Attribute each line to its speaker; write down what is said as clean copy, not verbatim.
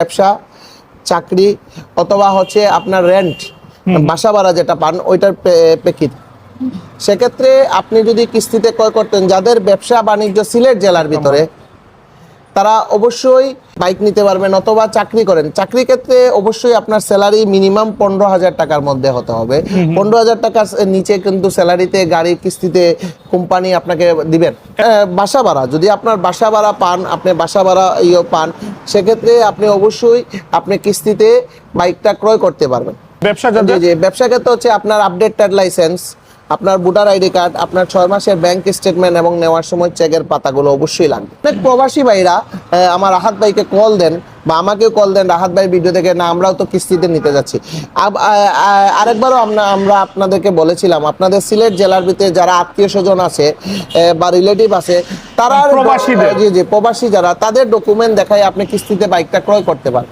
Speaker 1: ব্যবসা, চাকরি অথবা হচ্ছে আপনার রেন্ট, বাসা ভাড়া যেটা পান ওইটার প্রেক্ষিতে। সেক্ষেত্রে আপনি যদি কিস্তিতে ক্রয় করতেন, যাদের ব্যবসা বাণিজ্য সিলেট জেলার ভিতরে, তারা অবশ্যই বাইক নিতে পারবেন। অথবা চাকরি করেন, চাকরি ক্ষেত্রে অবশ্যই আপনার স্যালারি মিনিমাম 15,000 টাকার মধ্যে হতে হবে। 15,000 টাকার নিচে কিন্তু স্যালারিতে গাড়ি কিস্তিতে কোম্পানি আপনাকে দিবেন। বাসা ভাড়া, যদি আপনার বাসা ভাড়া পান, আপনি বাসা ভাড়া পান, সেক্ষেত্রে আপনি অবশ্যই আপনি কিস্তিতে বাইকটা ক্রয় করতে পারবেন।
Speaker 2: ব্যবসা
Speaker 1: ব্যবসা ক্ষেত্রে হচ্ছে আপনার আপডেটেড লাইসেন্স, আপনার ভোটার আইডি কার্ড, আপনার 6 মাসের ব্যাংক স্টেটমেন্ট এবং নেওয়ার সময় চেকের পাতাগুলো অবশ্যই লাগবে। অনেক প্রবাসী ভাইরা আমার রাহাত ভাইকে কল দেন বা আমাকেও কল দেন, রাহাত ভাই ভিডিও থেকে না আমরাও তো কিস্তিতে নিতে যাচ্ছি। আরেকবারও আমরা আপনাদেরকে বলেছিলাম, আপনাদের সিলেট জেলার ভিতরে যারা আত্মীয় স্বজন আছে বা রিলেটিভ আছে, তারা প্রবাসী যারা, তাদের ডকুমেন্ট দেখায় আপনি কিস্তিতে বাইকটা ক্রয় করতে পারেন।